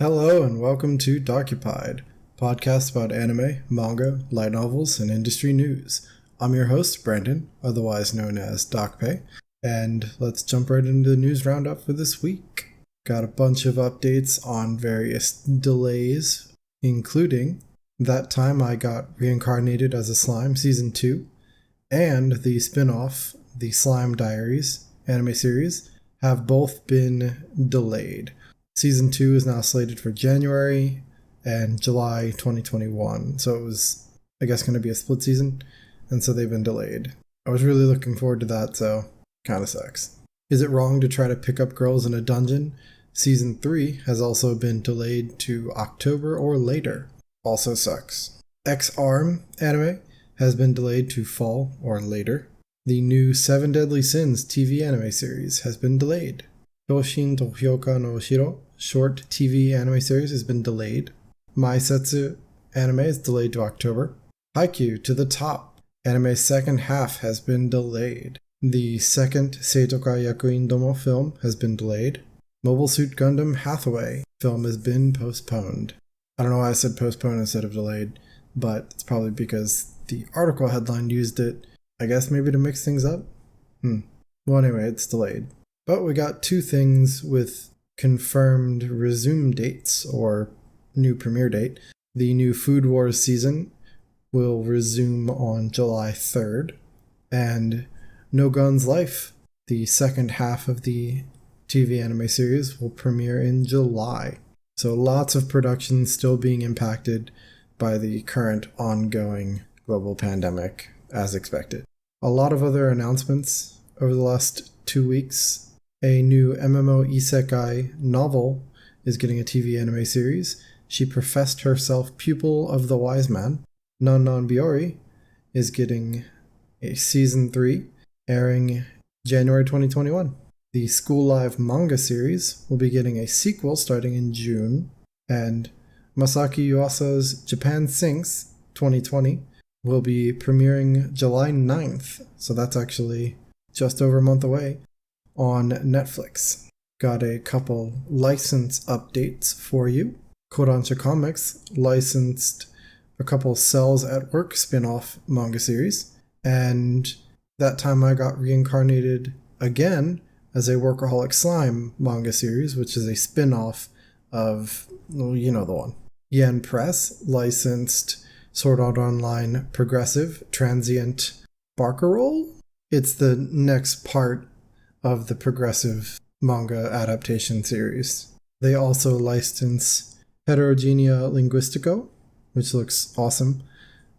Hello and welcome to Dokupied, podcast about anime, manga, light novels, and industry news. I'm your host, Brandon, otherwise known as DocPay, and let's jump right into the news roundup for this week. Got a bunch of updates on various delays, including That Time I Got Reincarnated as a Slime Season 2, and the spin-off, The Slime Diaries anime series, have both been delayed. Season 2 is now slated for January and July 2021, so it was, I guess, going to be a split season, and so they've been delayed. I was really looking forward to that, so kind of sucks. Is it wrong to try to pick up girls in a dungeon? Season 3 has also been delayed to October or later. Also sucks. X-Arm anime has been delayed to fall or later. The new Seven Deadly Sins TV anime series has been delayed. Kyoshin to Hyoka no Shiro short TV anime series has been delayed. Maisetsu anime is delayed to October. Haikyuu to the Top anime's second half has been delayed. The second Seitoka Yakuin Domo film has been delayed. Mobile Suit Gundam Hathaway film has been postponed. I don't know why I said postponed instead of delayed, but it's probably because the article headline used it, I guess maybe to mix things up? Well, anyway, it's delayed. But we got two things with confirmed resume dates, or new premiere date. The new Food Wars season will resume on July 3rd, and No Gun's Life, the second half of the TV anime series, will premiere in July. So lots of production still being impacted by the current ongoing global pandemic, as expected. A lot of other announcements over the last 2 weeks. A new MMO isekai novel is getting a TV anime series. She professed herself pupil of the wise man. Non Non Biori is getting a season 3, airing January 2021. The School Live manga series will be getting a sequel starting in June, and Masaki Yuasa's Japan Sinks 2020 will be premiering July 9th, so that's actually just over a month away, on Netflix. Got a couple license updates for you. Kodansha Comics licensed a couple Cells at Work spin-off manga series, and That Time I Got Reincarnated Again as a Workaholic Slime manga series, which is a spin-off of, well, you know the one. Yen Press licensed Sword Art Online Progressive Transient Barcarolle. It's the next part of the Progressive manga adaptation series. They also license Heterogenea Linguistico, which looks awesome,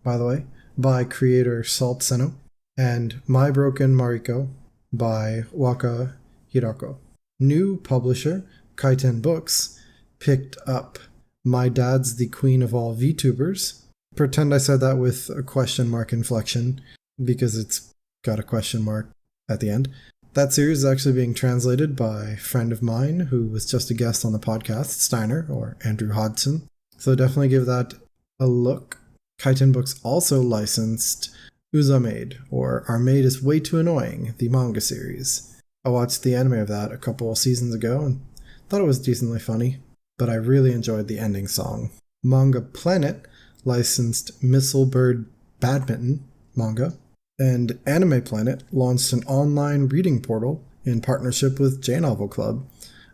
by the way, by creator Salt Seno, and My Broken Mariko by Waka Hirako. New publisher Kaiten Books picked up My Dad's the Queen of All VTubers. Pretend I said that with a question mark inflection, because it's got a question mark at the end. That series is actually being translated by a friend of mine who was just a guest on the podcast, Steiner, or Andrew Hodson. So definitely give that a look. Kaiten Books also licensed Uzamaid, or Our Maid is Way Too Annoying, the manga series. I watched the anime of that a couple of seasons ago and thought it was decently funny, but I really enjoyed the ending song. Manga Planet licensed Missile Bird Badminton manga, and Anime Planet launched an online reading portal in partnership with J-Novel Club.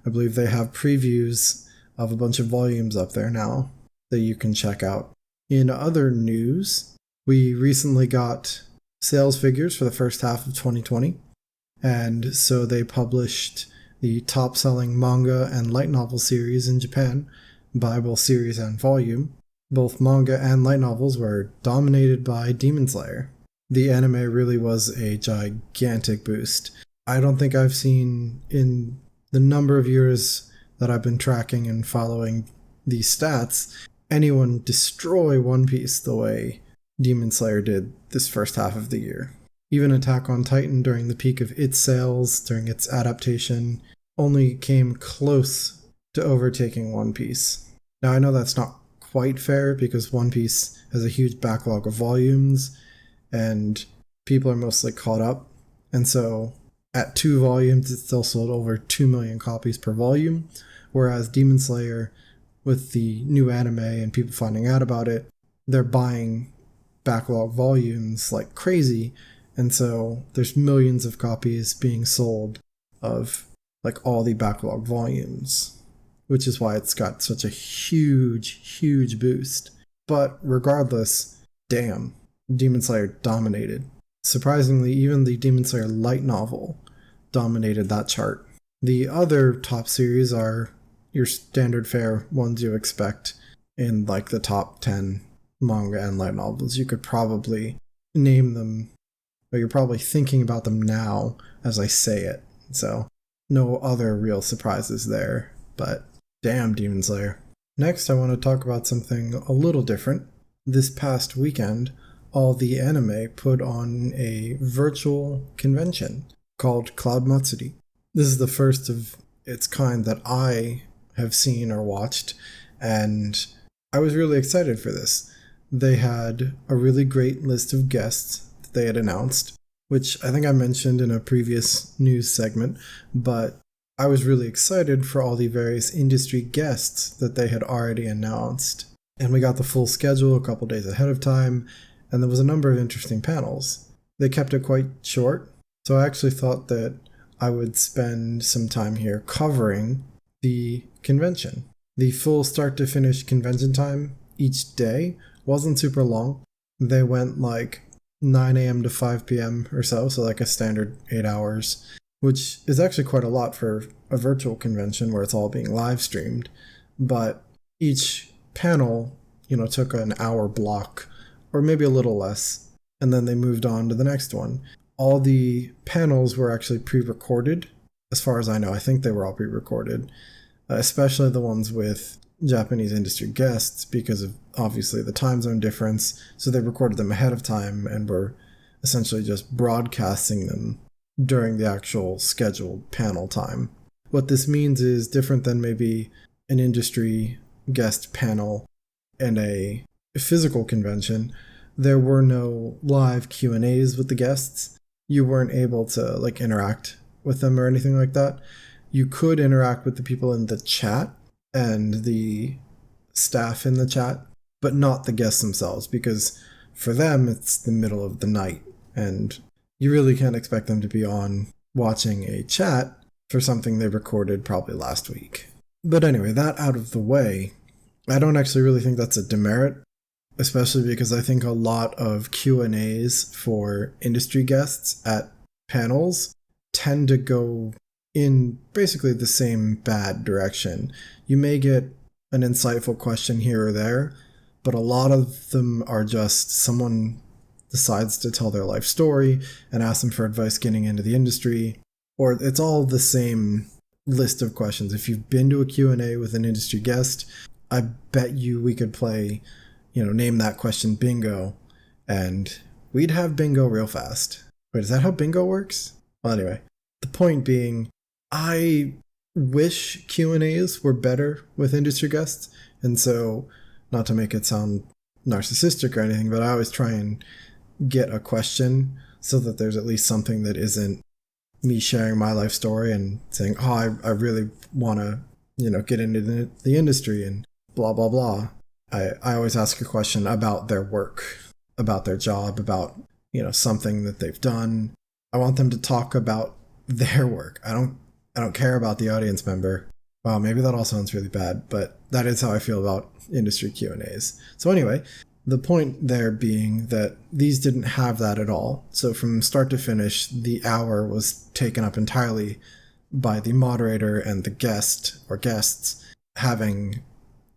I believe they have previews of a bunch of volumes up there now that you can check out. In other news, we recently got sales figures for the first half of 2020, and so they published the top-selling manga and light novel series in Japan, Bible series and volume. Both manga and light novels were dominated by Demon Slayer. The anime really was a gigantic boost. I don't think I've seen, in the number of years that I've been tracking and following these stats, anyone destroy One Piece the way Demon Slayer did this first half of the year. Even Attack on Titan, during the peak of its sales, during its adaptation, only came close to overtaking One Piece. Now, I know that's not quite fair because One Piece has a huge backlog of volumes, and people are mostly caught up, and so at 2 volumes it still sold over 2 million copies per volume, whereas Demon Slayer with the new anime and people finding out about it, they're buying backlog volumes like crazy. And so there's millions of copies being sold of like all the backlog volumes, which is why it's got such a huge boost. But regardless, damn, Demon Slayer dominated. Surprisingly, even the Demon Slayer light novel dominated that chart. The other top series are your standard fare ones you expect in like the top 10 manga and light novels. You could probably name them, but you're probably thinking about them now as I say it. So no other real surprises there, but damn Demon Slayer. Next, I want to talk about something a little different. This past weekend, All the Anime put on a virtual convention called Cloud Matsuri. This is the first of its kind that I have seen or watched, and I was really excited for this. They had a really great list of guests that they had announced, which I think I mentioned in a previous news segment, but I was really excited for all the various industry guests that they had already announced. And we got the full schedule a couple days ahead of time, and there was a number of interesting panels. They kept it quite short, so I actually thought that I would spend some time here covering the convention. The full start to finish convention time each day wasn't super long. They went like 9 a.m. to 5 p.m. or so like a standard 8 hours, which is actually quite a lot for a virtual convention where it's all being live streamed. But each panel, took an hour block, or maybe a little less, and then they moved on to the next one. All the panels were actually pre-recorded, as far as I know. I think they were all pre-recorded, especially the ones with Japanese industry guests, because of obviously the time zone difference. So they recorded them ahead of time and were essentially just broadcasting them during the actual scheduled panel time. What this means is different than maybe an industry guest panel and a physical convention. There were no live Q&As with the guests. You weren't able to interact with them or anything like that. You could interact with the people in the chat and the staff in the chat, but not the guests themselves, because for them it's the middle of the night and you really can't expect them to be on watching a chat for something they recorded probably last week. But anyway, that out of the way, I don't actually really think that's a demerit, especially because I think a lot of Q&As for industry guests at panels tend to go in basically the same bad direction. You may get an insightful question here or there, but a lot of them are just someone decides to tell their life story and ask them for advice getting into the industry, or it's all the same list of questions. If you've been to a Q&A with an industry guest, I bet you we could play, name that question bingo, and we'd have bingo real fast. Wait, is that how bingo works? Well, anyway, the point being, I wish Q&As were better with industry guests, and so, not to make it sound narcissistic or anything, but I always try and get a question so that there's at least something that isn't me sharing my life story and saying, oh, I really want to, get into the industry and blah, blah, blah. I always ask a question about their work, about their job, about, something that they've done. I want them to talk about their work. I don't care about the audience member. Wow, maybe that all sounds really bad, but that is how I feel about industry Q&As. So anyway, the point there being that these didn't have that at all. So from start to finish, the hour was taken up entirely by the moderator and the guest or guests having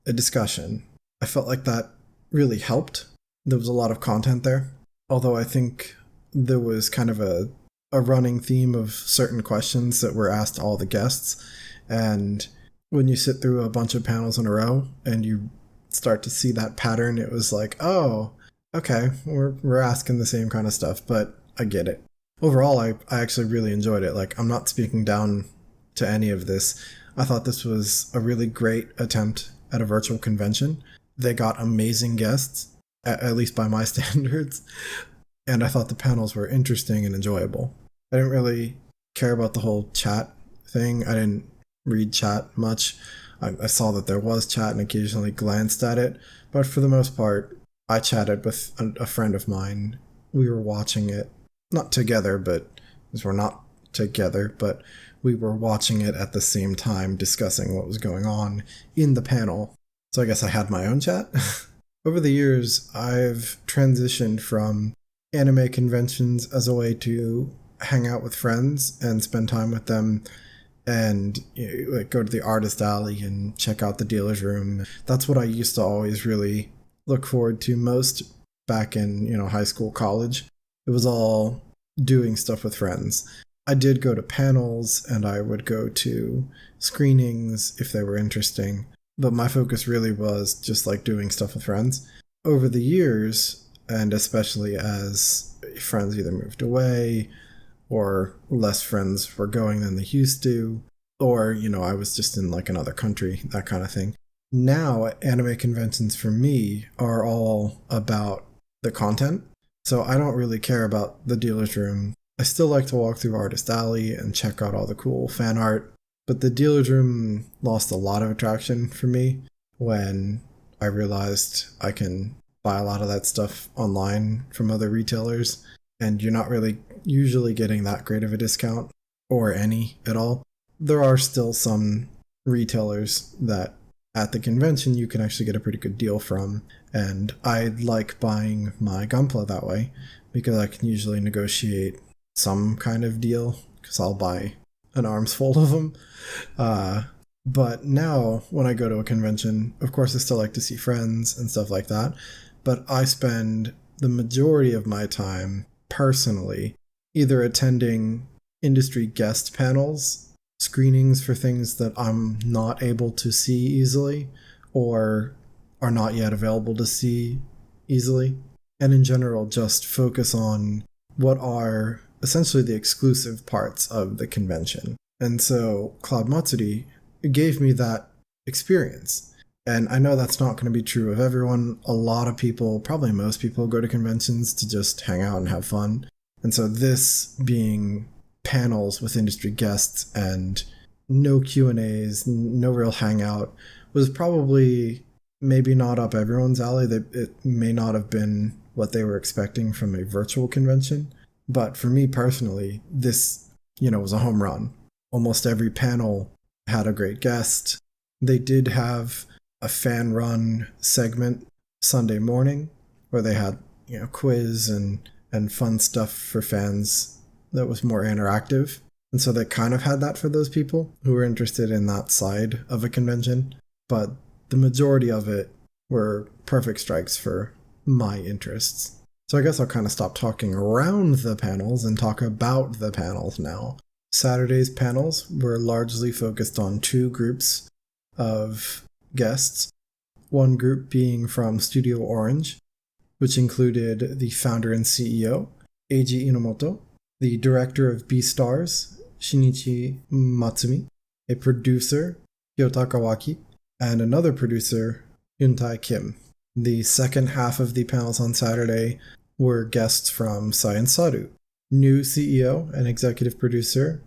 a discussion. I felt like that really helped. There was a lot of content there, although I think there was kind of a running theme of certain questions that were asked to all the guests. And when you sit through a bunch of panels in a row and you start to see that pattern, it was like, oh, okay, we're asking the same kind of stuff, but I get it. Overall, I actually really enjoyed it. I'm not speaking down to any of this. I thought this was a really great attempt at a virtual convention. They got amazing guests, at least by my standards, and I thought the panels were interesting and enjoyable. I didn't really care about the whole chat thing. I didn't read chat much. I saw that there was chat and occasionally glanced at it, but for the most part, I chatted with a friend of mine. We were watching it, not together, because we're not together, but we were watching it at the same time, discussing what was going on in the panel. So I guess I had my own chat. Over the years, I've transitioned from anime conventions as a way to hang out with friends and spend time with them and like go to the artist alley and check out the dealer's room. That's what I used to always really look forward to most back in, high school, college. It was all doing stuff with friends. I did go to panels and I would go to screenings if they were interesting, but my focus really was just like doing stuff with friends. Over the years, and especially as friends either moved away or less friends were going than they used to, or, I was just in like another country, that kind of thing. Now, anime conventions for me are all about the content. So I don't really care about the dealer's room. I still like to walk through Artist Alley and check out all the cool fan art, but the dealer's room lost a lot of attraction for me when I realized I can buy a lot of that stuff online from other retailers, and you're not really usually getting that great of a discount, or any at all. There are still some retailers that at the convention you can actually get a pretty good deal from, and I like buying my Gunpla that way because I can usually negotiate some kind of deal because I'll buy an arm's full of them. But now when I go to a convention, of course I still like to see friends and stuff like that, but I spend the majority of my time personally either attending industry guest panels, screenings for things that I'm not able to see easily or are not yet available to see easily, and in general just focus on what are essentially the exclusive parts of the convention. And so Cloud Matsuri gave me that experience. And I know that's not going to be true of everyone. A lot of people, probably most people, go to conventions to just hang out and have fun. And so this being panels with industry guests and no Q&As, no real hangout, was probably maybe not up everyone's alley. It may not have been what they were expecting from a virtual convention. But for me personally, this, was a home run. Almost every panel had a great guest. They did have a fan-run segment Sunday morning where they had, quiz and fun stuff for fans that was more interactive. And so they kind of had that for those people who were interested in that side of a convention. But the majority of it were perfect strikes for my interests. So I guess I'll kind of stop talking around the panels and talk about the panels now. Saturday's panels were largely focused on two groups of guests. One group being from Studio Orange, which included the founder and CEO, Eiji Inomoto, the director of Beastars, Shinichi Matsumi, a producer, Ryota Kawaki, and another producer, Yuntai Kim. The second half of the panels on Saturday were guests from Science Saru, new CEO and executive producer,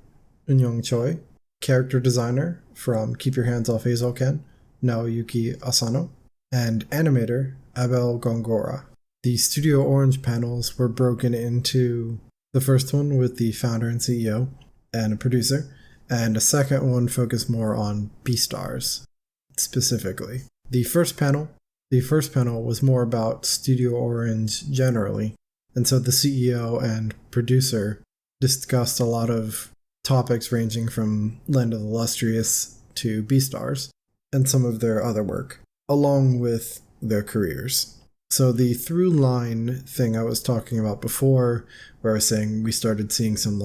Eunyoung Choi, character designer from Keep Your Hands Off Eizouken, Naoyuki Asano, and animator, Abel Gongora. The Studio Orange panels were broken into the first one with the founder and CEO and a producer, and a second one focused more on Beastars specifically. The first panel was more about Studio Orange generally, and so the CEO and producer discussed a lot of topics ranging from Land of the Illustrious to Beastars, and some of their other work, along with their careers. So the through line thing I was talking about before, where I was saying we started seeing some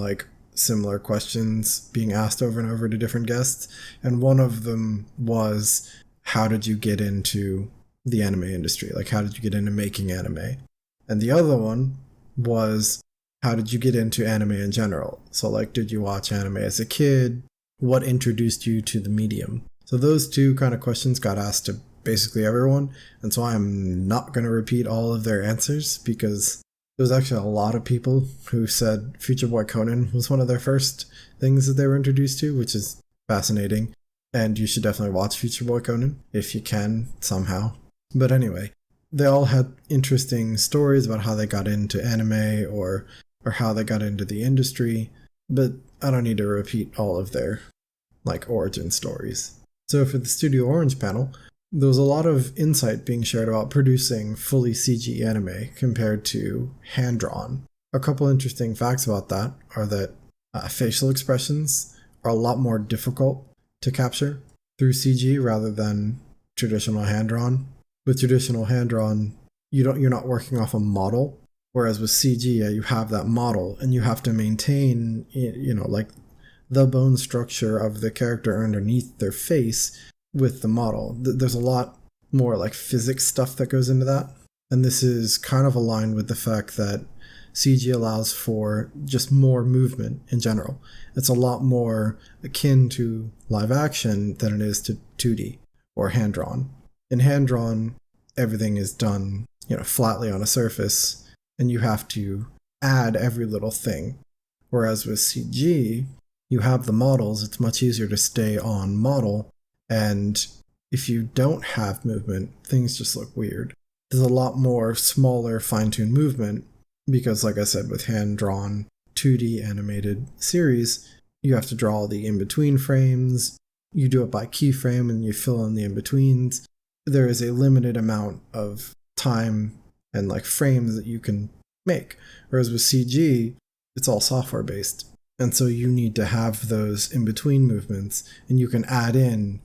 similar questions being asked over and over to different guests, and one of them was, how did you get into the anime industry? How did you get into making anime? And the other one was, how did you get into anime in general? So did you watch anime as a kid? What introduced you to the medium? So those two kind of questions got asked to basically everyone, and so I'm not going to repeat all of their answers because there was actually a lot of people who said Future Boy Conan was one of their first things that they were introduced to, which is fascinating. and you should definitely watch Future Boy Conan if you can somehow. But anyway, they all had interesting stories about how they got into anime or how they got into the industry, but I don't need to repeat all of their origin stories. So for the Studio Orange panel, there was a lot of insight being shared about producing fully CG anime compared to hand-drawn. A couple interesting facts about that are that facial expressions are a lot more difficult to capture through CG rather than traditional hand-drawn. With traditional hand-drawn, you're not working off a model, whereas with CG, you have that model and you have to maintain, the bone structure of the character underneath their face with the model. There's a lot more physics stuff that goes into that. And this is kind of aligned with the fact that CG allows for just more movement in general. It's a lot more akin to live action than it is to 2D or hand-drawn. In hand-drawn, everything is done, flatly on a surface, and you have to add every little thing. Whereas with CG, you have the models, it's much easier to stay on model, and if you don't have movement, things just look weird. There's a lot more smaller, fine-tuned movement, because like I said, with hand-drawn 2D animated series, you have to draw the in-between frames, you do it by keyframe, and you fill in the in-betweens. There is a limited amount of time and frames that you can make. Whereas with CG, it's all software-based. And so you need to have those in-between movements, and you can add in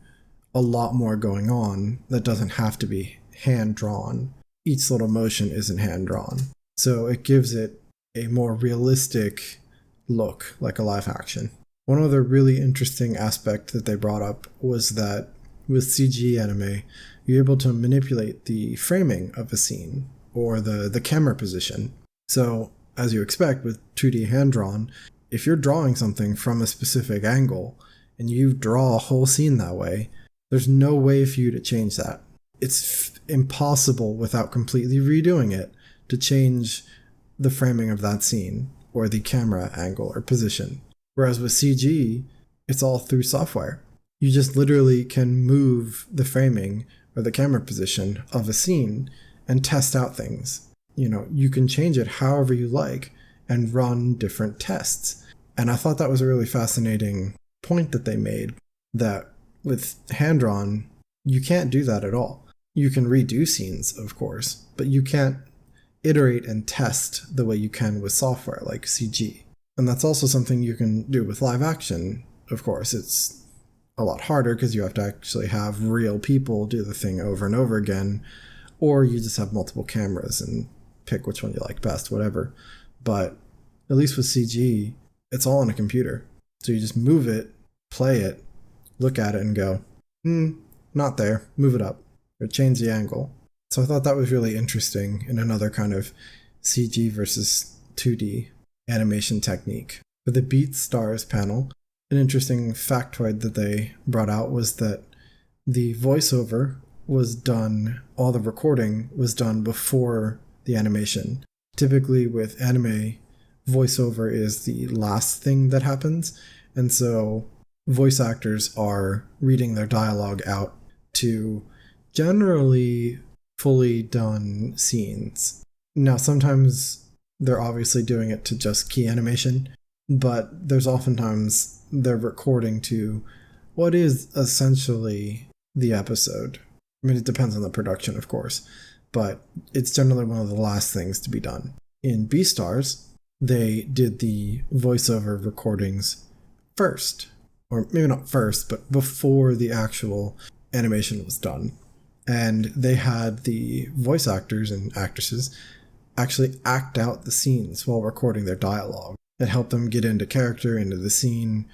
a lot more going on that doesn't have to be hand-drawn. Each little motion isn't hand-drawn. So it gives it a more realistic look, like a live action. One other really interesting aspect that they brought up was that with CG anime, you're able to manipulate the framing of a scene or the camera position. So as you expect with 2D hand-drawn, if you're drawing something from a specific angle and you draw a whole scene that way, there's no way for you to change that. It's impossible without completely redoing it to change the framing of that scene or the camera angle or position. Whereas with CG, it's all through software. You just literally can move the framing or the camera position of a scene and test out things. You can change it however you like and run different tests. And I thought that was a really fascinating point that they made, that with hand-drawn, you can't do that at all. You can redo scenes, of course, but you can't iterate and test the way you can with software like CG. And that's also something you can do with live action. Of course, it's a lot harder because you have to actually have real people do the thing over and over again, or you just have multiple cameras and pick which one you like best, whatever. But at least with CG, it's all on a computer. So you just move it, play it, look at it and go, not there, move it up, or change the angle. So I thought that was really interesting in another kind of CG versus 2D animation technique. For the BeatStars panel, an interesting factoid that they brought out was that the voiceover was done, all the recording was done before the animation. Typically with anime, voiceover is the last thing that happens, and so voice actors are reading their dialogue out to generally fully done scenes. Now, sometimes they're obviously doing it to just key animation, but there's oftentimes they're recording to what is essentially the episode. I mean, it depends on the production, of course, but it's generally one of the last things to be done. In BeatStars, they did the voiceover recordings first, or maybe not first, but before the actual animation was done. And they had the voice actors and actresses actually act out the scenes while recording their dialogue. It helped them get into character, into the scene.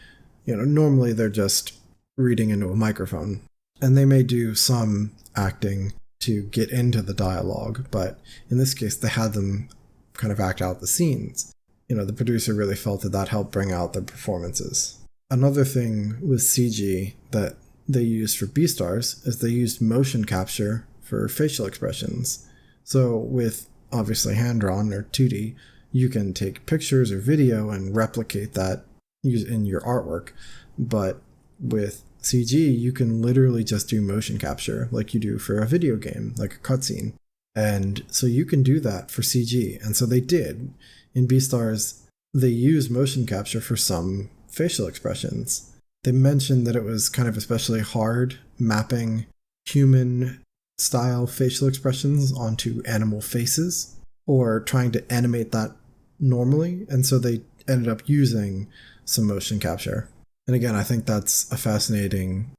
Normally they're just reading into a microphone. And they may do some acting to get into the dialogue, but in this case, they had them kind of act out the scenes. The producer really felt that helped bring out their performances. Another thing with CG that they used for BeatStars is they used motion capture for facial expressions. So with obviously hand-drawn or 2D, you can take pictures or video and replicate that in your artwork. But with CG, you can literally just do motion capture like you do for a video game, like a cutscene. And so you can do that for CG. And so they did. In Beastars, they use motion capture for some facial expressions. They mentioned that it was kind of especially hard mapping human style facial expressions onto animal faces or trying to animate that normally. And so they ended up using some motion capture. And again, I think that's a fascinating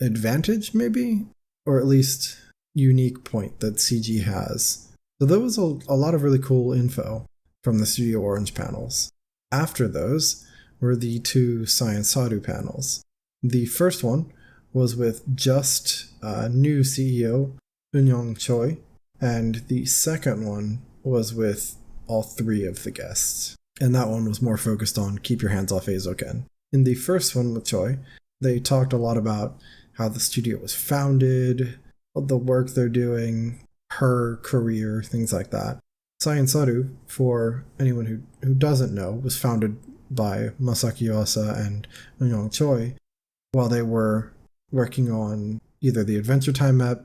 advantage maybe, or at least unique point that CG has. So there was a lot of really cool info from the Studio Orange panels. After those were the two Science Saru panels. The first one was with just new CEO Eun-young Choi, and the second one was with all three of the guests. And that one was more focused on keep your hands off Eizouken. In the first one with Choi, they talked a lot about how the studio was founded, the work they're doing, her career, things like that. Science Saru, for anyone who doesn't know, was founded by Masaki Yuasa and Eun-young Choi while they were working on either the Adventure Time map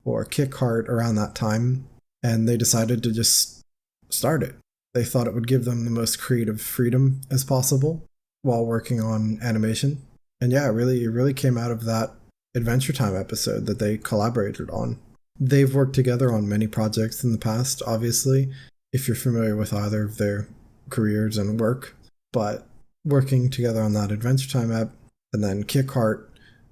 or Kick Heart around that time, and they decided to just start it. They thought it would give them the most creative freedom as possible while working on animation. And yeah, it really came out of that Adventure Time episode that they collaborated on. They've worked together on many projects in the past, obviously, if you're familiar with either of their careers and work, but working together on that Adventure Time app, and then Kick Heart,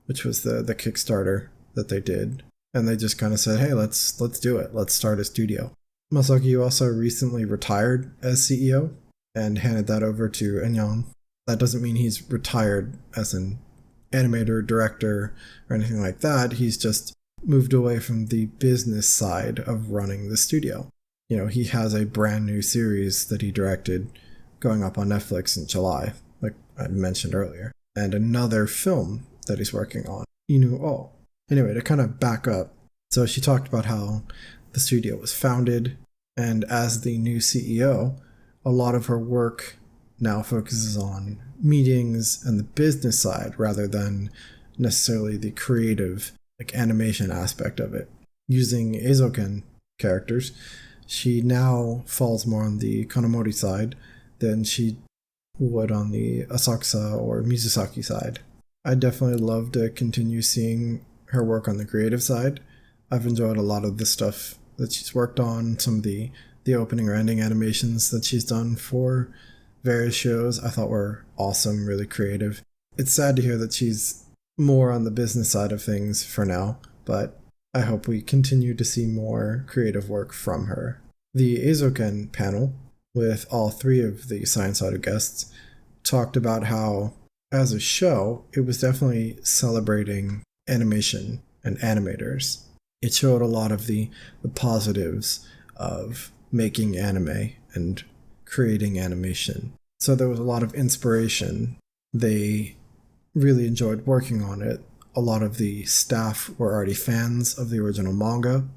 which was the Kickstarter that they did, and they just kind of said, hey, let's do it. Let's start a studio. Masaki Yuasa recently retired as CEO and handed that over to Eun-young. That doesn't mean he's retired as an animator, director, or anything like that. He's just moved away from the business side of running the studio. You know, he has a brand new series that he directed going up on Netflix in July, like I mentioned earlier, and another film that he's working on, Inu O. Anyway, to kind of back up, so she talked about how the studio was founded, and as the new CEO, a lot of her work now focuses on meetings and the business side rather than necessarily the creative, like animation aspect of it. Using Eizouken characters, she now falls more on the Kanamori side than she would on the Asakusa or Mizusaki side. I'd definitely love to continue seeing her work on the creative side. I've enjoyed a lot of the stuff that she's worked on, some of the opening or ending animations that she's done for various shows I thought were awesome, really creative. It's sad to hear that she's more on the business side of things for now, but I hope we continue to see more creative work from her. The Eizouken panel, with all three of the Science Saru guests, talked about how, as a show, it was definitely celebrating animation and animators. It showed a lot of the positives of making anime and creating animation. So there was a lot of inspiration. They really enjoyed working on it. A lot of the staff were already fans of the original manga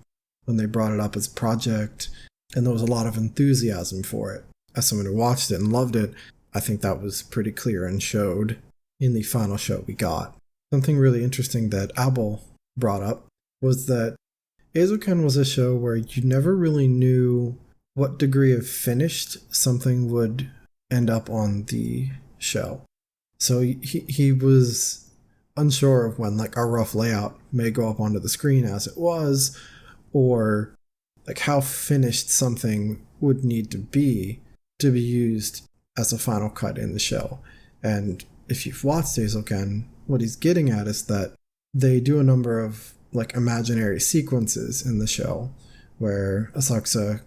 when they brought it up as a project, and there was a lot of enthusiasm for it. As someone who watched it and loved it, I think that was pretty clear and showed in the final show we got. Something really interesting that Abel brought up was that Eizouken was a show where you never really knew what degree of finished something would end up on the show. So he was unsure of when like a rough layout may go up onto the screen as it was, or like how finished something would need to be used as a final cut in the show. And if you've watched Eizouken, what he's getting at is that they do a number of like imaginary sequences in the show where Asakusa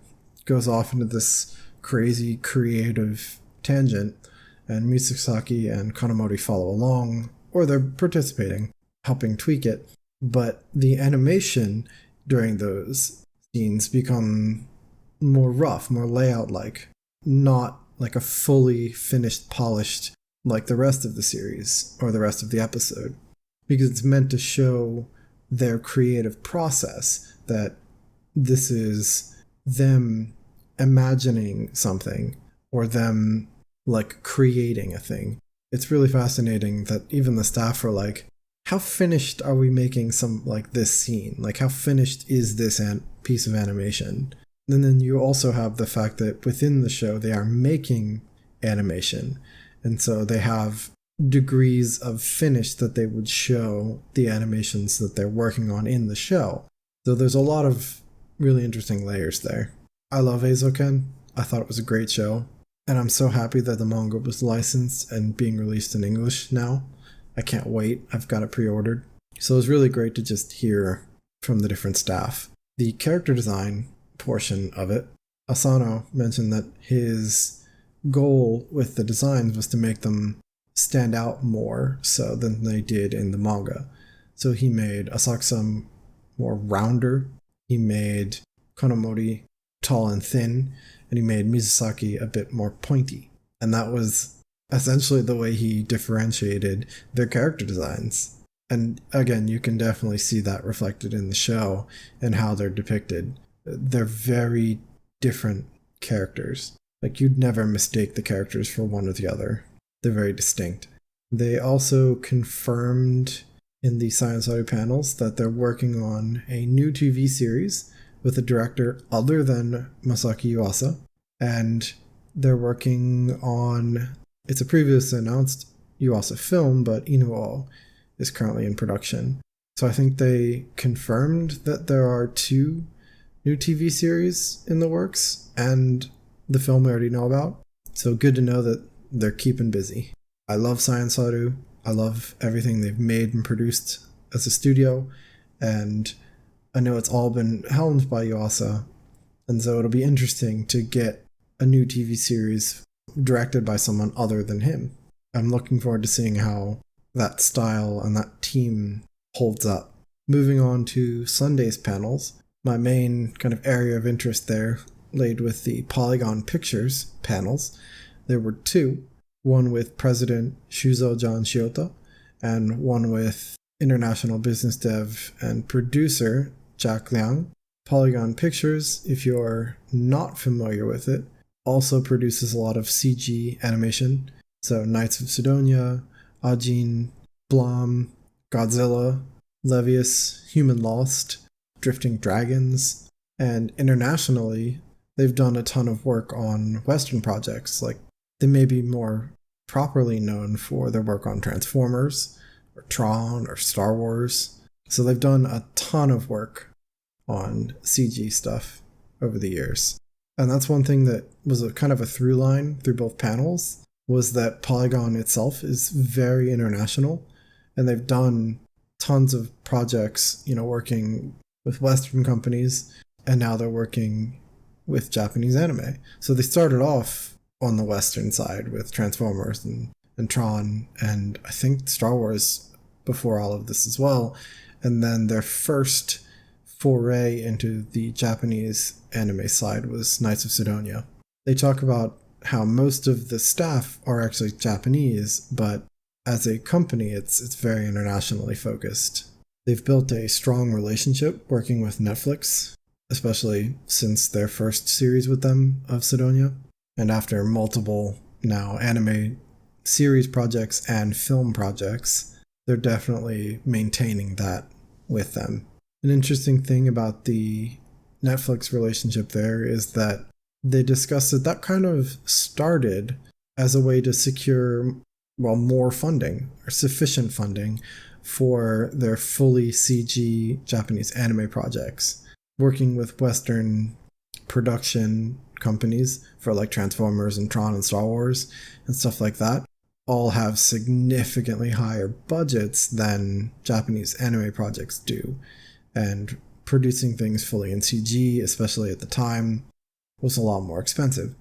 goes off into this crazy creative tangent, and Mitsusaki and Kanamori follow along, or they're participating, helping tweak it. But the animation during those scenes become more rough, more layout-like, not like a fully finished, polished like the rest of the series or the rest of the episode, because it's meant to show their creative process, that this is them imagining something or them like creating a thing. it's really fascinating that even the staff are like, how finished are we making this scene? Like, how finished is this piece of animation? And then you also have the fact that within the show, they are making animation. And so they have degrees of finish that they would show the animations that they're working on in the show. So there's a lot of really interesting layers there. I love Eizouken. I thought it was a great show. And I'm so happy that the manga was licensed and being released in English now. I can't wait. I've got it pre-ordered. So it was really great to just hear from the different staff. The character design portion of it, Asano mentioned that his goal with the designs was to make them stand out more so than they did in the manga. So he made Asakusa more rounder. He made Konomori tall and thin, and he made Mizusaki a bit more pointy. And that was essentially the way he differentiated their character designs. And again, you can definitely see that reflected in the show and how they're depicted. They're very different characters. Like, you'd never mistake the characters for one or the other. They're very distinct. They also confirmed in the Science Audio panels that they're working on a new TV series with a director other than Masaki Yuasa. And they're working on, it's a previously announced Yuasa film, but Inuo is currently in production. So I think they confirmed that there are 2 new TV series in the works, and the film we already know about. So good to know that they're keeping busy. I love Science Audio. I love everything they've made and produced as a studio, and I know it's all been helmed by Yuasa, and so it'll be interesting to get a new TV series directed by someone other than him. I'm looking forward to seeing how that style and that team holds up. Moving on to Sunday's panels, my main kind of area of interest there laid with the Polygon Pictures panels. There were 2, one with President Shuzo John Shiota and one with international business dev and producer Jack Liang. Polygon Pictures, if you're not familiar with it, also produces a lot of CG animation. So Knights of Sidonia, Ajin, Blom, Godzilla, Levius, Human Lost, Drifting Dragons, and internationally, they've done a ton of work on Western projects. Like, they may be more properly known for their work on Transformers, or Tron, or Star Wars. So they've done a ton of work on CG stuff over the years. And that's one thing that was a kind of a through line through both panels, was that Polygon itself is very international, and they've done tons of projects, working with Western companies, and now they're working with Japanese anime. So they started off on the Western side with Transformers and Tron, and I think Star Wars before all of this as well. And then their first foray into the Japanese anime side was Knights of Sidonia. They talk about how most of the staff are actually Japanese, but as a company, it's very internationally focused. They've built a strong relationship working with Netflix, especially since their first series with them of Sidonia. And after multiple now anime series projects and film projects, they're definitely maintaining that with them. An interesting thing about the Netflix relationship there is that they discussed that kind of started as a way to secure, more funding, or sufficient funding, for their fully CG Japanese anime projects. Working with Western production companies for like Transformers and Tron and Star Wars and stuff like that all have significantly higher budgets than Japanese anime projects do. And producing things fully in CG, especially at the time, was a lot more expensive.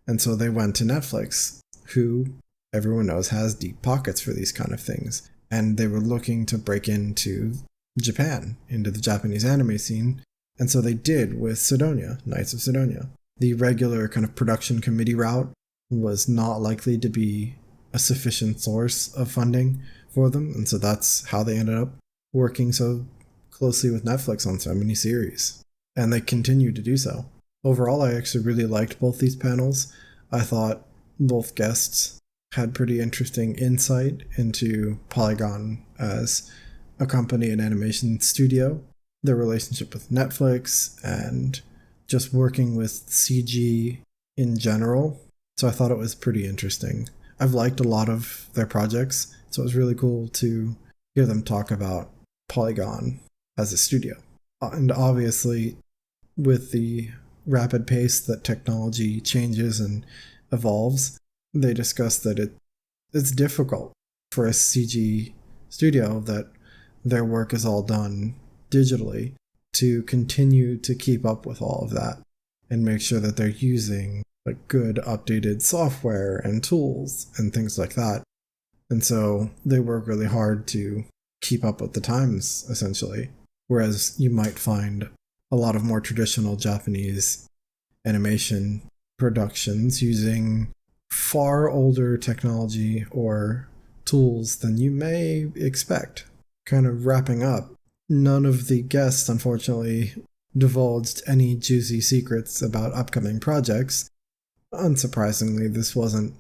And so they went to Netflix, who everyone knows has deep pockets for these kind of things. And they were looking to break into Japan, into the Japanese anime scene. And so they did with Sidonia, Knights of Sidonia. The regular kind of production committee route was not likely to be a sufficient source of funding for them. And so that's how they ended up working so closely with Netflix on so many series. And they continue to do so. Overall, I actually really liked both these panels. I thought both guests had pretty interesting insight into Polygon as a company and animation studio, their relationship with Netflix, and just working with CG in general. So I thought it was pretty interesting. I've liked a lot of their projects, so it was really cool to hear them talk about Polygon as a studio. And obviously, with the rapid pace that technology changes and evolves, they discussed that it's difficult for a CG studio that their work is all done digitally to continue to keep up with all of that and make sure that they're using like good updated software and tools and things like that. And so they work really hard to keep up with the times, essentially. Whereas you might find a lot of more traditional Japanese animation productions using far older technology or tools than you may expect. Kind of wrapping up, none of the guests, unfortunately, divulged any juicy secrets about upcoming projects. Unsurprisingly, this wasn't,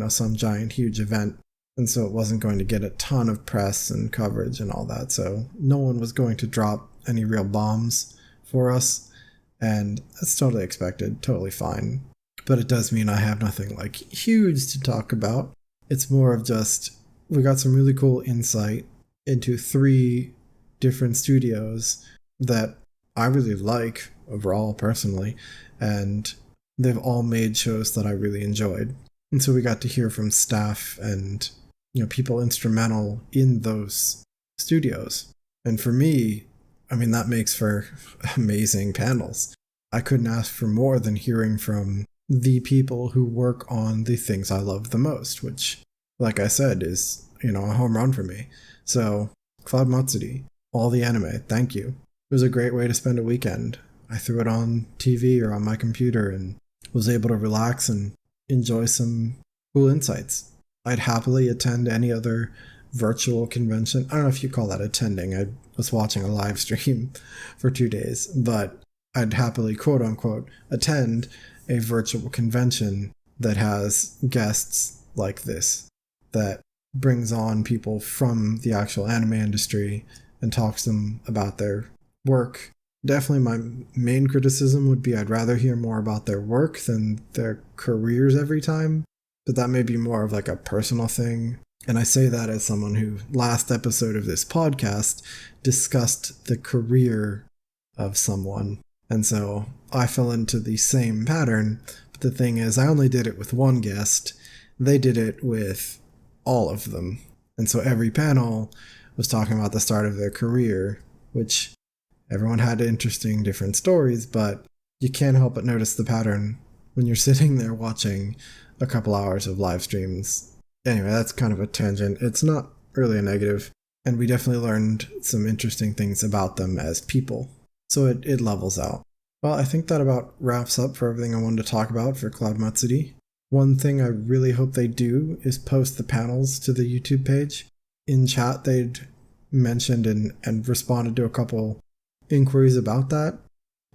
some giant, huge event, and so it wasn't going to get a ton of press and coverage and all that, so no one was going to drop any real bombs for us, and that's totally expected, totally fine. But it does mean I have nothing like huge to talk about. It's more of just, we got some really cool insight into 3 different studios that I really like overall, personally, and they've all made shows that I really enjoyed. And so we got to hear from staff and people instrumental in those studios. And for me, that makes for amazing panels. I couldn't ask for more than hearing from the people who work on the things I love the most, which, like I said, is, a home run for me. So, Cloud Matsuri, all the anime, thank you. It was a great way to spend a weekend. I threw it on TV or on my computer and was able to relax and enjoy some cool insights. I'd happily attend any other virtual convention. I don't know if you call that attending. I was watching a live stream for 2 days, but I'd happily, quote unquote, attend a virtual convention that has guests like this, that brings on people from the actual anime industry and talks to them about their work. Definitely my main criticism would be I'd rather hear more about their work than their careers every time, but that may be more of like a personal thing. And I say that as someone who, last episode of this podcast, discussed the career of someone. And so I fell into the same pattern. But the thing is, I only did it with one guest. They did it with all of them. And so every panel was talking about the start of their career, which everyone had interesting different stories, but you can't help but notice the pattern when you're sitting there watching a couple hours of live streams. Anyway, that's kind of a tangent. It's not really a negative, and we definitely learned some interesting things about them as people. So it levels out. Well, I think that about wraps up for everything I wanted to talk about for Cloud Matsuri. One thing I really hope they do is post the panels to the YouTube page. In chat, they'd mentioned and responded to a couple inquiries about that,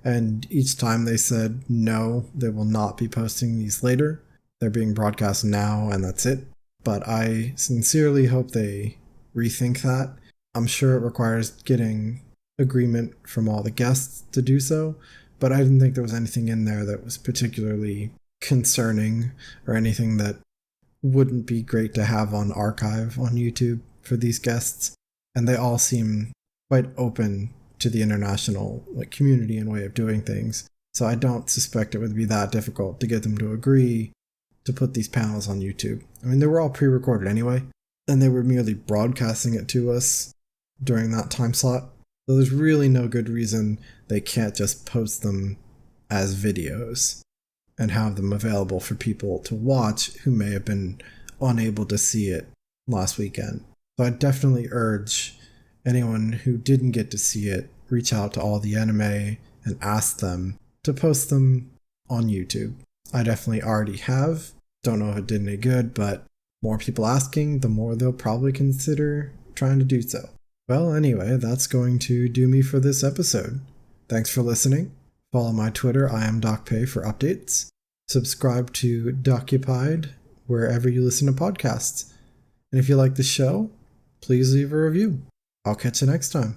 and each time they said no, they will not be posting these later. They're being broadcast now, and that's it. But I sincerely hope they rethink that. I'm sure it requires getting agreement from all the guests to do so, but I didn't think there was anything in there that was particularly concerning or anything that wouldn't be great to have on archive on YouTube for these guests. And they all seem quite open to the international community and way of doing things. So I don't suspect it would be that difficult to get them to agree to put these panels on YouTube. They were all pre-recorded anyway, and they were merely broadcasting it to us during that time slot. So there's really no good reason they can't just post them as videos and have them available for people to watch who may have been unable to see it last weekend. So I definitely urge anyone who didn't get to see it, reach out to all the anime and ask them to post them on YouTube. I definitely already have. Don't know if it did any good, but more people asking, the more they'll probably consider trying to do so. Well, anyway, that's going to do me for this episode. Thanks for listening. Follow my Twitter, I am DocPay, for updates. Subscribe to Dokupied, wherever you listen to podcasts. And if you like the show, please leave a review. I'll catch you next time.